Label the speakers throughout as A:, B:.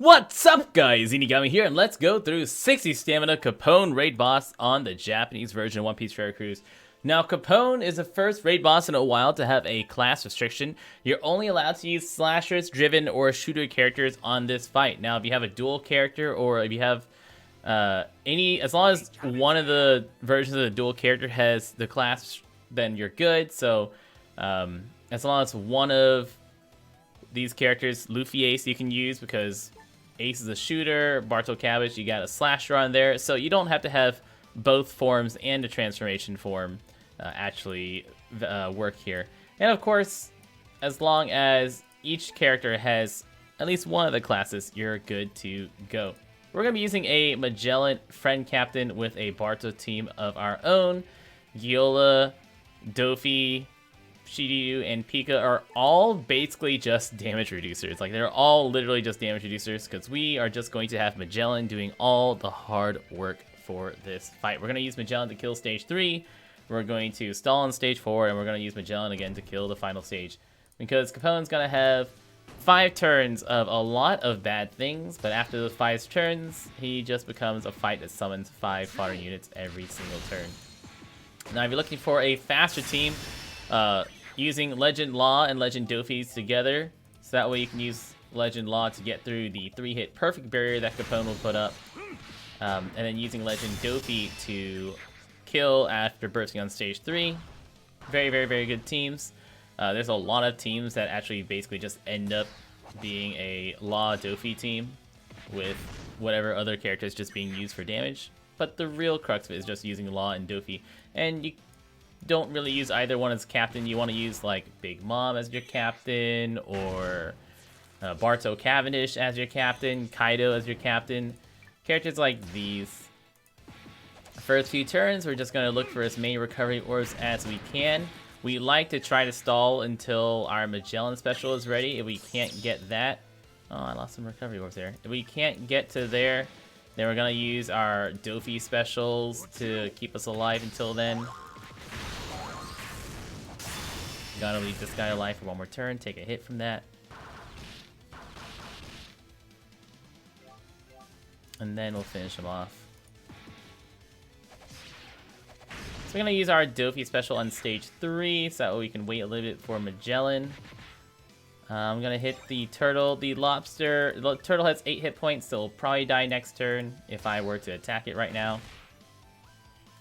A: What's up, guys? Inigami here, and let's go through 60 stamina Capone raid boss on the Japanese version of One Piece Fairy Cruise. Now, Capone is the first raid boss in a while to have a class restriction. You're only allowed to use slashers, driven, or shooter characters on this fight. Now, if you have a dual character, or if you have as long as one of the versions of the dual character has the class, then you're good. So, as long as one of these characters, Luffy Ace, you can use because Ace is a shooter, Barto Cabbage, you got a slasher on there, so you don't have to have both forms and a transformation form actually work here. And of course, as long as each character has at least one of the classes, you're good to go. We're going to be using a Magellan friend captain with a Barto team of our own. Giola, Dofi, Shiryu, and Pika are all basically just damage reducers. Like, they're all literally just damage reducers because we are just going to have Magellan doing all the hard work for this fight. We're going to use Magellan to kill stage 3. We're going to stall on stage 4, and we're going to use Magellan again to kill the final stage. Because Capone's going to have 5 turns of a lot of bad things, but after those 5 turns, he just becomes a fight that summons 5 fodder units every single turn. Now, if you're looking for a faster team, using Legend Law and Legend Dofi together, so that way you can use Legend Law to get through the 3-hit perfect barrier that Capone will put up, and then using Legend Dofi to kill after bursting on stage 3. Very, very, very good teams. There's a lot of teams that actually basically just end up being a Law Dofi team with whatever other characters just being used for damage, but the real crux of it is just using Law and Dofi, and you don't really use either one as captain. You want to use like Big Mom as your captain, or Barto Cavendish as your captain, Kaido as your captain. Characters like these. First few turns, we're just going to look for as many recovery orbs as we can. We like to try to stall until our Magellan special is ready. If we can't get that... Oh, I lost some recovery orbs there. If we can't get to there, then we're going to use our Dofi specials to keep us alive until then. Gotta leave this guy alive for one more turn, take a hit from that. And then we'll finish him off. So we're gonna use our Dofi special on stage 3, so that we can wait a little bit for Magellan. I'm gonna hit the turtle. The lobster, the turtle has 8 hit points, so it'll probably die next turn if I were to attack it right now.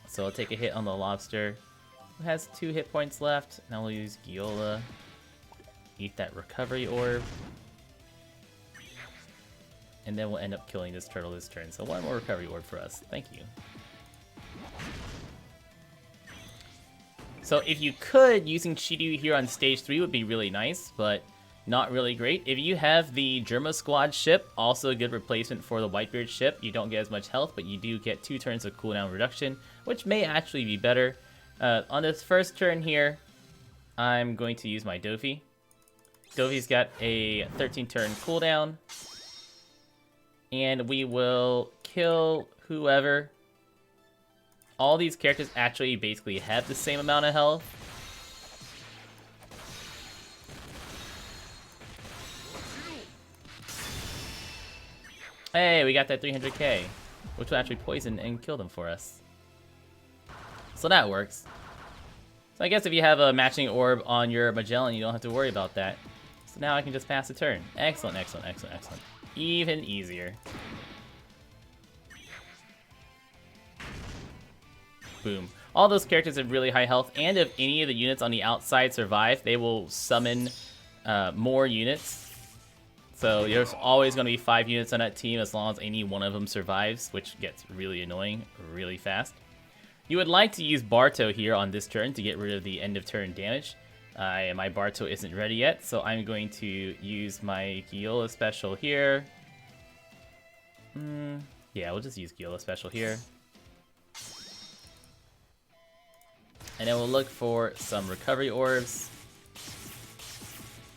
A: So I'll take a hit on the lobster. It has 2 hit points left. Now we'll use Giola. Eat that recovery orb. And then we'll end up killing this turtle this turn. So 1 more recovery orb for us. Thank you. So if you could, using Shiryu here on stage 3 would be really nice, but not really great. If you have the Germa Squad ship, also a good replacement for the Whitebeard ship. You don't get as much health, but you do get 2 turns of cooldown reduction, which may actually be better. On this first turn here, I'm going to use my Dofi. Dofi's got a 13-turn cooldown. And we will kill whoever. All these characters actually basically have the same amount of health. Hey, we got that 300k, which will actually poison and kill them for us. So that works. So I guess if you have a matching orb on your Magellan, you don't have to worry about that. So now I can just pass the turn. Excellent, excellent, excellent, excellent. Even easier. Boom. All those characters have really high health, and if any of the units on the outside survive, they will summon more units. So there's always going to be 5 units on that team as long as any one of them survives, which gets really annoying really fast. You would like to use Barto here on this turn to get rid of the end of turn damage. My Barto isn't ready yet, so I'm going to use my Giola special here. Yeah, we'll just use Giola special here. And then we'll look for some recovery orbs.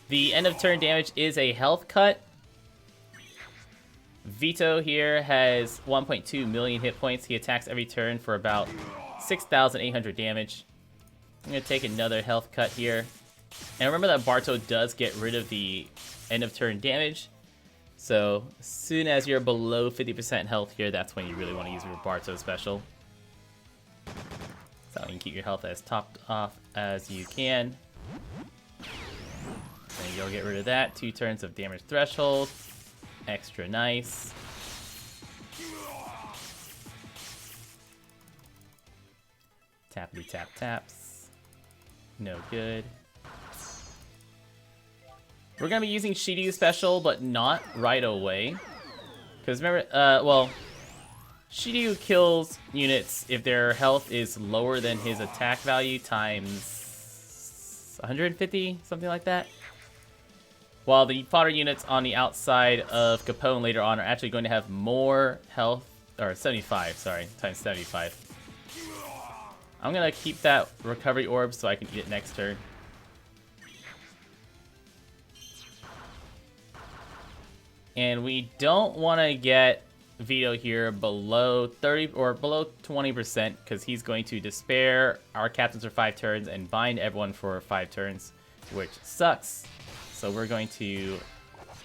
A: The end of turn damage is a health cut. Vito here has 1.2 million hit points. He attacks every turn for about 6,800 damage. I'm going to take another health cut here. And remember that Barto does get rid of the end of turn damage. So as soon as you're below 50% health here, that's when you really want to use your Barto special. So you can keep your health as topped off as you can. Then you'll get rid of that. 2 turns of damage threshold. Extra nice. Tappity tap taps. No good. We're gonna be using Shiryu special, but not right away. Because remember, well, Shiryu kills units if their health is lower than his attack value times 150, something like that. While the fodder units on the outside of Capone later on are actually going to have more health, or 75, sorry, times 75. I'm gonna keep that recovery orb so I can eat it next turn. And we don't want to get Vito here below 30 or below 20% because he's going to despair our captains for 5 turns and bind everyone for 5 turns, which sucks. So we're going to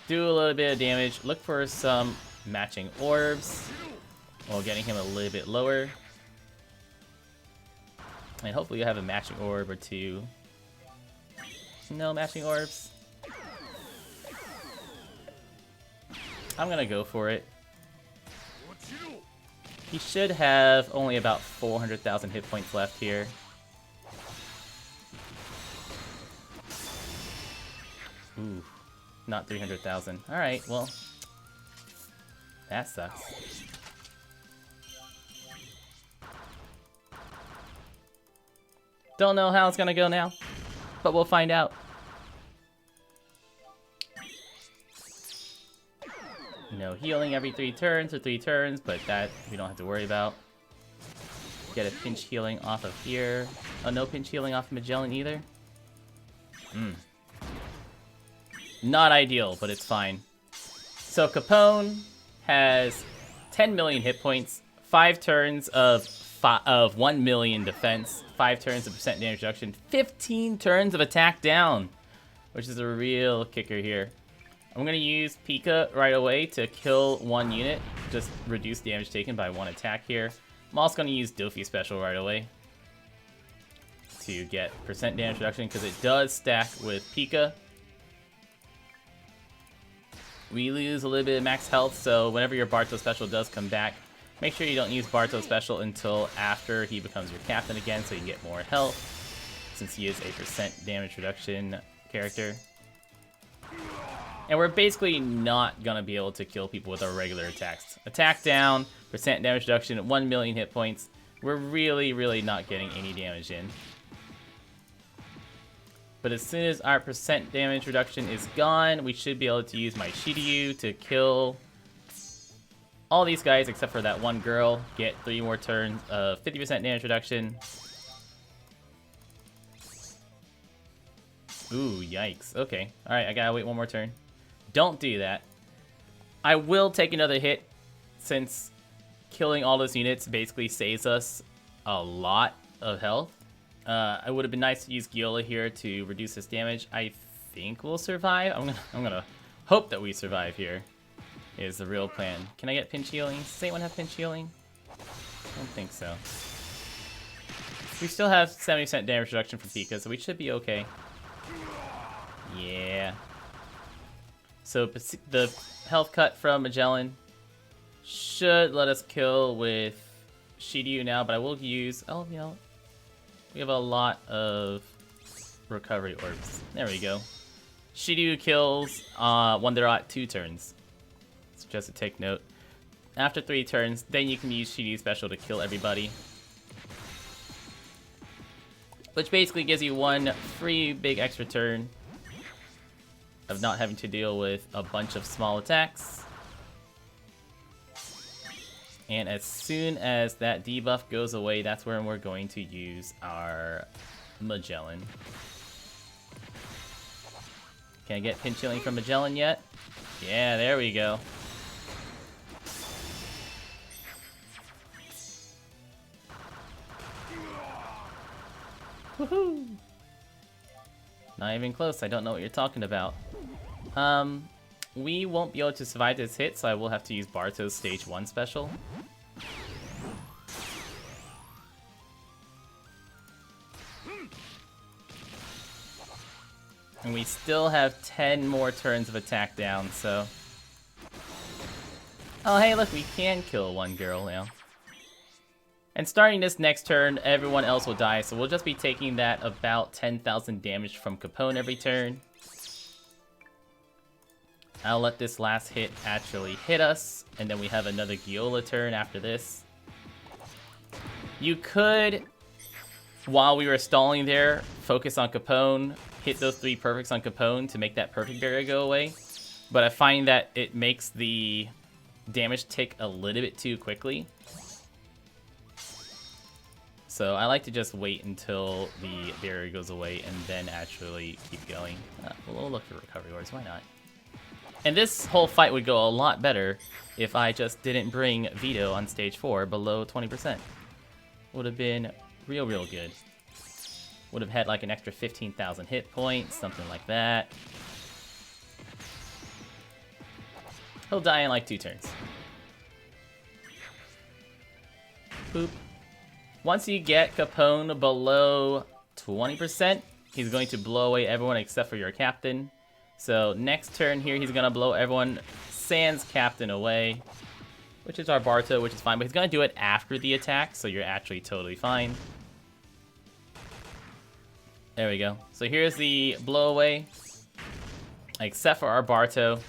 A: do a little bit of damage, look for some matching orbs while getting him a little bit lower. And hopefully you'll have a matching orb or 2. No matching orbs. I'm gonna go for it. He should have only about 400,000 hit points left here. Ooh, not 300,000. Alright, well, that sucks. Don't know how it's gonna go now, but we'll find out. No healing every 3 turns or 3 turns, but that we don't have to worry about. Get a pinch healing off of here. Oh, no pinch healing off of Magellan either? Not ideal, but it's fine. So Capone has 10 million hit points, 5 turns of 1 million defense, 5 turns of percent damage reduction, 15 turns of attack down, which is a real kicker here. I'm going to use Pika right away to kill 1 unit, just reduce damage taken by 1 attack here. I'm also going to use Dofi special right away to get percent damage reduction because it does stack with Pika. We lose a little bit of max health, so whenever your Barto special does come back, make sure you don't use Barto special until after he becomes your captain again so you can get more health, since he is a percent damage reduction character. And we're basically not going to be able to kill people with our regular attacks. Attack down, percent damage reduction, 1 million hit points. We're really, really not getting any damage in. But as soon as our percent damage reduction is gone, we should be able to use my Shiryu to kill all these guys except for that one girl. Get 3 more turns of 50% damage reduction. Ooh, yikes. Okay. Alright, I gotta wait 1 more turn. Don't do that. I will take another hit since killing all those units basically saves us a lot of health. It would have been nice to use Giola here to reduce this damage. I think we'll survive. I'm gonna hope that we survive here is the real plan. Can I get pinch healing? Does anyone have pinch healing? I don't think so. We still have 70% damage reduction from Pika, so we should be okay. Yeah. So the health cut from Magellan should let us kill with Shiryu now, but I will use... Oh, you know, we have a lot of recovery orbs. There we go. Shiryu kills when they're at 2 turns. So just to take note. After 3 turns, then you can use Shiryu special to kill everybody. Which basically gives you 1 free big extra turn of not having to deal with a bunch of small attacks. And as soon as that debuff goes away, that's when we're going to use our Magellan. Can I get pinch healing from Magellan yet? Yeah, there we go. Woohoo! Not even close. I don't know what you're talking about. we won't be able to survive this hit, so I will have to use Barto's stage 1 special. And we still have 10 more turns of attack down, so... Oh, hey, look, we can kill one girl now. And starting this next turn, everyone else will die, so we'll just be taking that about 10,000 damage from Capone every turn. I'll let this last hit actually hit us, and then we have another Giola turn after this. You could, while we were stalling there, focus on Capone, hit those 3 perfects on Capone to make that perfect barrier go away. But I find that it makes the damage tick a little bit too quickly. So I like to just wait until the barrier goes away and then actually keep going. We'll look for recovery wards, why not? And this whole fight would go a lot better if I just didn't bring Vito on stage 4 below 20%. Would have been real good. Would have had like an extra 15,000 hit points, something like that. He'll die in like 2 turns. Boop. Once you get Capone below 20%, he's going to blow away everyone except for your captain. So next turn here, he's going to blow everyone sans captain away, which is our Barto, which is fine. But he's going to do it after the attack, so you're actually totally fine. There we go. So here's the blow away, except for our Barto.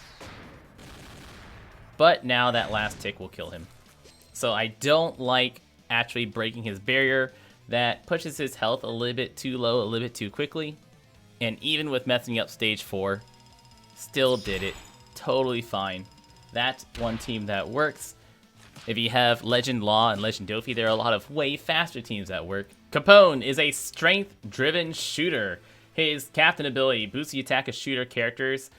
A: But now that last tick will kill him. So I don't like actually breaking his barrier. That pushes his health a little bit too low, a little bit too quickly. And even with messing up stage 4, still did it. Totally fine. That's one team that works. If you have Legend Law and Legend Dofi, there are a lot of way faster teams that work. Capone is a strength-driven shooter. His captain ability boosts the attack of shooter characters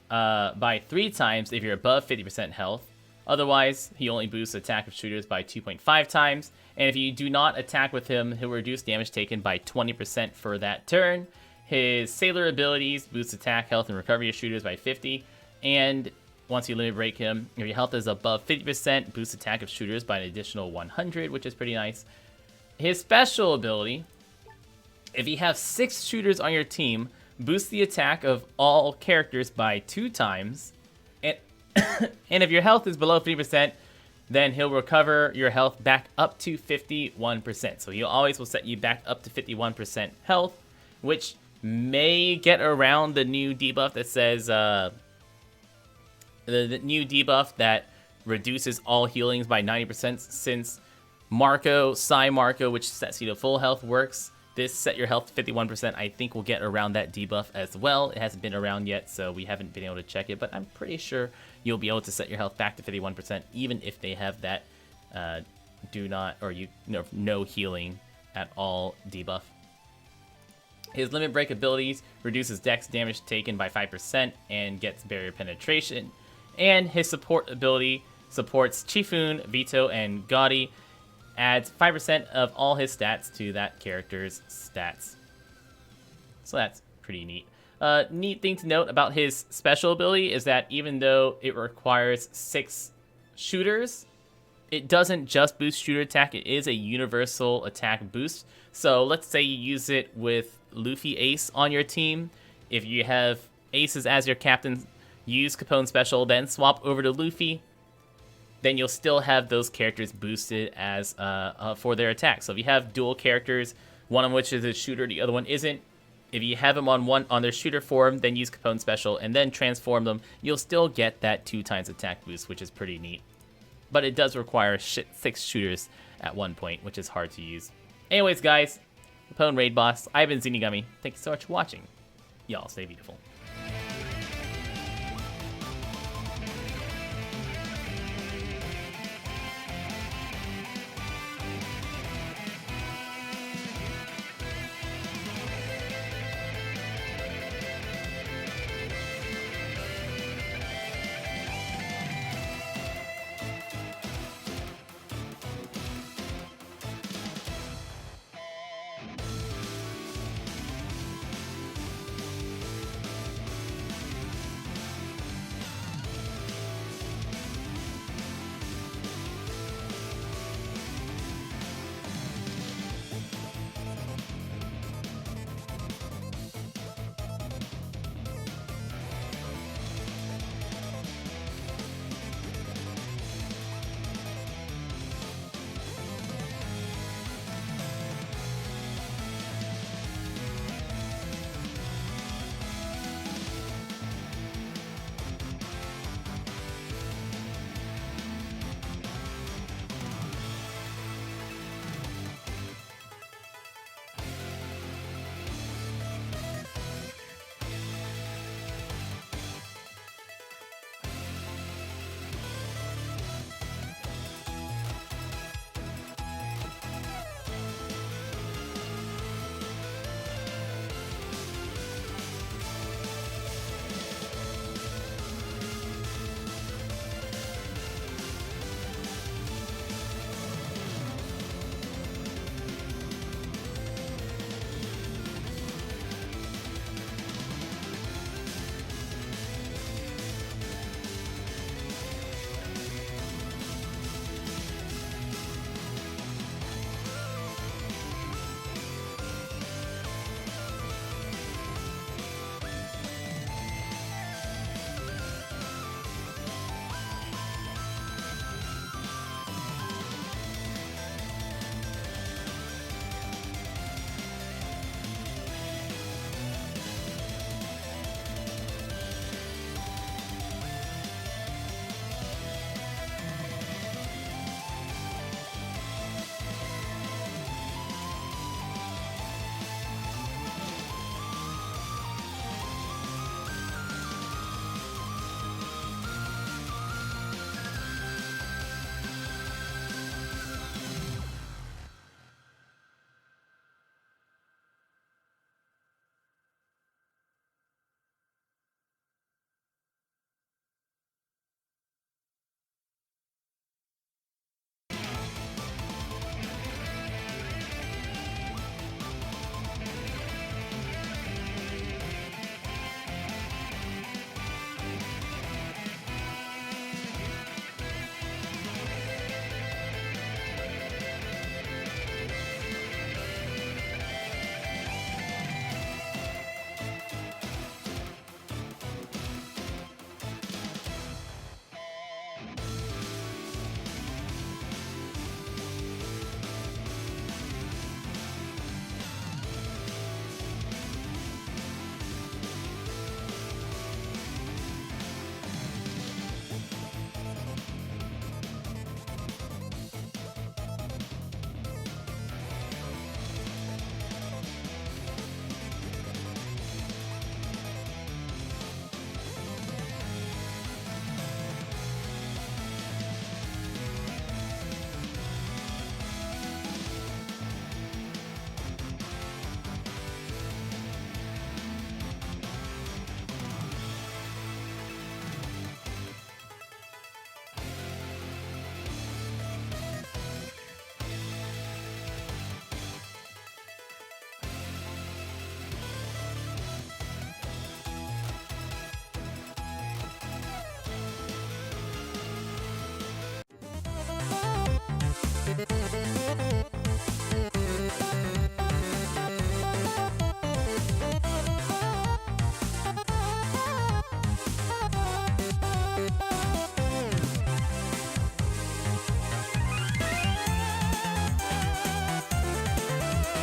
A: by 3 times if you're above 50% health. Otherwise, he only boosts attack of shooters by 2.5 times. And if you do not attack with him, he'll reduce damage taken by 20% for that turn. His Sailor abilities boost attack, health, and recovery of shooters by 50. And once you limit break him, if your health is above 50%, boosts attack of shooters by an additional 100, which is pretty nice. His special ability, if you have 6 shooters on your team, boosts the attack of all characters by 2 times. And if your health is below 50%, then he'll recover your health back up to 51%. So he always will set you back up to 51% health, which may get around the new debuff that says, the new debuff that reduces all healings by 90%, since Psy Marco, which sets you to full health, works. This set your health to 51%, I think will get around that debuff as well. It hasn't been around yet, so we haven't been able to check it, but I'm pretty sure you'll be able to set your health back to 51%, even if they have that no healing at all debuff. His limit break abilities reduces dex damage taken by 5% and gets barrier penetration. And his support ability supports Chifun, Vito, and Gaudi. Adds 5% of all his stats to that character's stats. So that's pretty neat. Neat thing to note about his special ability is that even though it requires 6 shooters, it doesn't just boost shooter attack, it is a universal attack boost. So let's say you use it with Luffy Ace on your team. If you have Aces as your captain, use Capone special, then swap over to Luffy. Then you'll still have those characters boosted as for their attack. So if you have dual characters, one of which is a shooter, the other one isn't, if you have them on their shooter form, then use Capone special and then transform them, you'll still get that 2 times attack boost, which is pretty neat. But it does require 6 shooters at one point, which is hard to use. Anyways, guys, Capone Raid Boss, I've been Zinigami. Thank you so much for watching. Y'all stay beautiful.